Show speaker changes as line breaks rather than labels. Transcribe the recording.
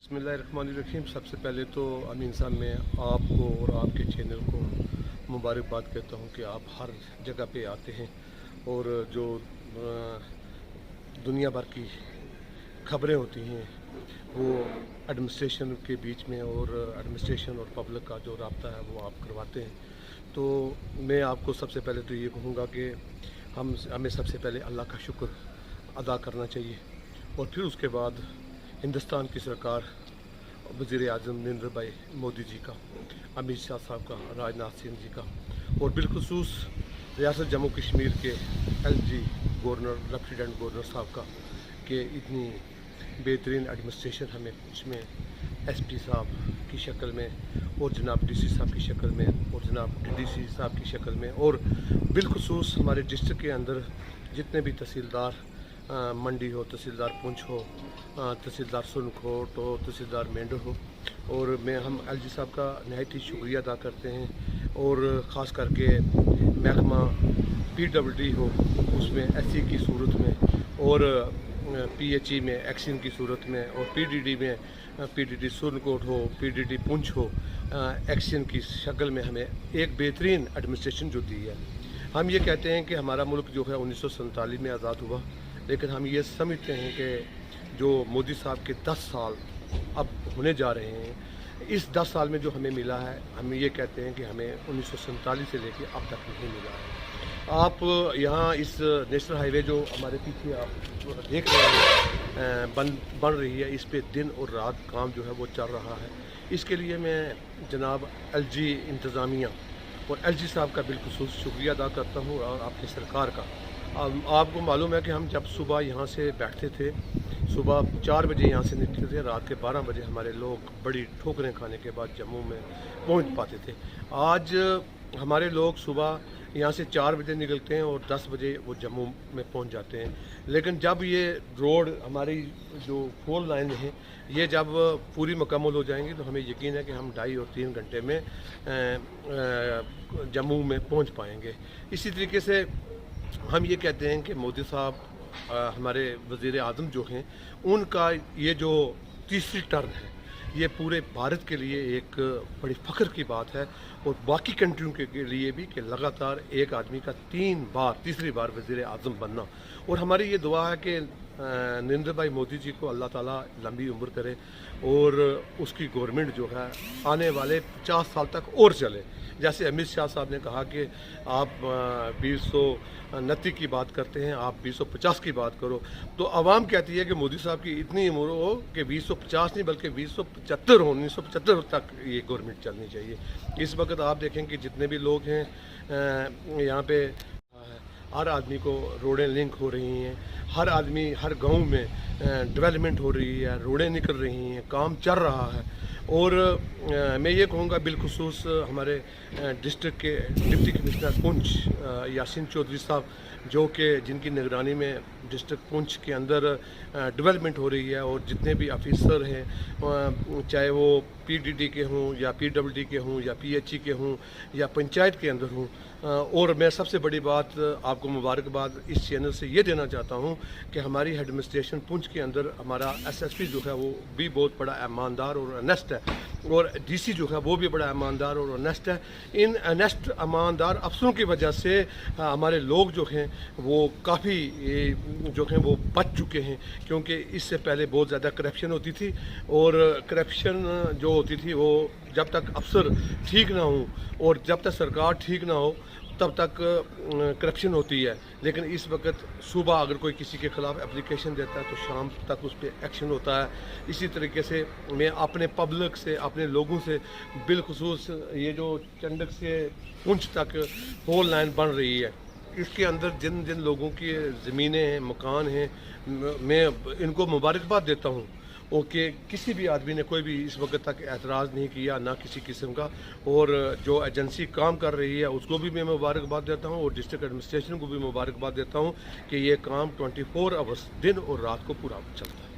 बिस्मिल्लाहिर्रहमानिर्रहीम। सबसे पहले तो अमीन साहब मैं आपको और आपके चैनल को मुबारकबाद कहता हूँ कि आप हर जगह पे आते हैं और जो दुनिया भर की खबरें होती हैं वो एडमिनिस्ट्रेशन के बीच में और एडमिनिस्ट्रेशन और पब्लिक का जो राब्ता है वो आप करवाते हैं। तो मैं आपको सबसे पहले तो ये कहूँगा कि हमें सबसे पहले अल्लाह का शुक्र अदा करना चाहिए और फिर उसके बाद हिंदुस्तान की सरकार, वज़ीर आज़म नरेंद्र भाई मोदी जी का, अमित शाह साहब का, राजनाथ सिंह जी का और बिलखुसूस रियासत जम्मू कश्मीर के एलजी गवर्नर, लेफ्टिनेंट गवर्नर साहब का कि इतनी बेहतरीन एडमिनिस्ट्रेशन हमें इसमें एसपी साहब की शक्ल में और जनाब डीसी साहब की शक्ल में और जनाब डीसी साहब की शक्ल में और बिलखुसूस हमारे डिस्ट्रिक्ट के अंदर जितने भी तहसीलदार मंडी हो, तहसीलदार पुंछ हो, तहसीलदार सुनखोट हो, तहसीलदार मेंढर हो, और हम एलजी साहब का नहायत ही शुक्रिया अदा करते हैं। और ख़ास करके महकमा पीडब्ल्यूडी हो उसमें एससी की सूरत में और पीएचई में एक्शन की सूरत में और पीडीडी में पीडीडी सुनकोट हो, पीडीडी पुंछ हो, एक्शन की शक्ल में हमें एक बेहतरीन एडमिनिस्ट्रेशन जो दी है। हम ये कहते हैं कि हमारा मुल्क जो है 1947 में आज़ाद हुआ, लेकिन हम ये समझते हैं कि जो मोदी साहब के 10 साल अब होने जा रहे हैं, इस 10 साल में जो हमें मिला है, हम ये कहते हैं कि हमें 1947 से लेकर अब तक नहीं मिला है। आप यहाँ इस नेशनल हाईवे जो हमारे पीछे आप देख रहे हैं बन रही है, इस पे दिन और रात काम जो है वो चल रहा है। इसके लिए मैं जनाब एलजी इंतज़ामिया और एलजी साहब का बिलखुसूस शुक्रिया अदा करता हूँ और आपकी सरकार का। आपको मालूम है कि हम जब सुबह यहाँ से बैठते थे, सुबह 4 बजे यहाँ से निकलते थे, रात के 12 बजे हमारे लोग बड़ी ठोकरें खाने के बाद जम्मू में पहुँच पाते थे। आज हमारे लोग सुबह यहाँ से 4 बजे निकलते हैं और 10 बजे वो जम्मू में पहुँच जाते हैं। लेकिन जब ये रोड हमारी जो 4 लाइन है ये जब पूरी मुकम्मल हो जाएंगी तो हमें यकीन है कि हम 2.5 और 3 घंटे में जम्मू में पहुँच पाएंगे। इसी तरीके से हम ये कहते हैं कि मोदी साहब हमारे वज़ीर आज़म जो हैं, उनका ये जो तीसरी टर्म है ये पूरे भारत के लिए एक बड़ी फ़ख्र की बात है और बाकी कंट्रियों के लिए भी कि लगातार एक आदमी का तीसरी बार वज़ीर आज़म बनना। और हमारी ये दुआ है कि नरेंद्र भाई मोदी जी को अल्लाह ताला लंबी उम्र करे और उसकी गवर्नमेंट जो है आने वाले 50 साल तक और चले। जैसे अमित शाह साहब ने कहा कि आप 2029 की बात करते हैं, आप 2050 की बात करो, तो आवाम कहती है कि मोदी साहब की इतनी उम्र हो कि 2050 नहीं बल्कि 2075 हो, 1975 तक ये गवर्नमेंट चलनी चाहिए। इस वक्त आप देखें कि जितने भी लोग हैं यहाँ पे हर आदमी को रोडें लिंक हो रही हैं, हर आदमी हर गांव में डेवलपमेंट हो रही है, रोडें निकल रही हैं, काम चल रहा है। और मैं ये कहूँगा बिलखुसूस हमारे डिस्ट्रिक्ट के डिप्टी कमिश्नर पुंछ यासीन चौधरी साहब जो कि जिनकी निगरानी में डिस्ट्रिक्ट पुंछ के अंदर डेवलपमेंट हो रही है और जितने भी ऑफिसर हैं चाहे वो पीडीडी के हों या पीडब्ल्यूडी के हों या पीएचई के हों या पंचायत के अंदर हों। और मैं सबसे बड़ी बात आपको मुबारकबाद इस चैनल से ये देना चाहता हूँ कि हमारी एडमिनिस्ट्रेशन पुंछ के अंदर हमारा एसएसपी जो है वो भी बहुत बड़ा ईमानदार और ऑनेस्ट है और डीसी जो है वो भी बड़ा ईमानदार और ऑनेस्ट है। इन ऑनेस्ट ईमानदार अफसरों की वजह से हमारे लोग जो हैं वो काफ़ी जो हैं वो बच चुके हैं, क्योंकि इससे पहले बहुत ज़्यादा करप्शन होती थी और करप्शन जो होती थी वो जब तक अफसर ठीक ना हो और जब तक सरकार ठीक ना हो तब तक करप्शन होती है। लेकिन इस वक्त सुबह अगर कोई किसी के ख़िलाफ़ एप्लीकेशन देता है तो शाम तक उस पर एक्शन होता है। इसी तरीके से मैं अपने पब्लिक से, अपने लोगों से बिलखुसूस ये जो चंडक से पुंछ तक 4 लाइन बन रही है, इसके अंदर जिन जिन लोगों की ज़मीनें हैं, मकान हैं, मैं इनको मुबारकबाद देता हूँ। ओके, किसी भी आदमी ने कोई भी इस वक्त तक एतराज़ नहीं किया, ना किसी किस्म का। और जो एजेंसी काम कर रही है उसको भी मैं मुबारकबाद देता हूँ और डिस्ट्रिक्ट एडमिनिस्ट्रेशन को भी मुबारकबाद देता हूँ कि ये काम 24 आवर्स दिन और रात को पूरा चलता है।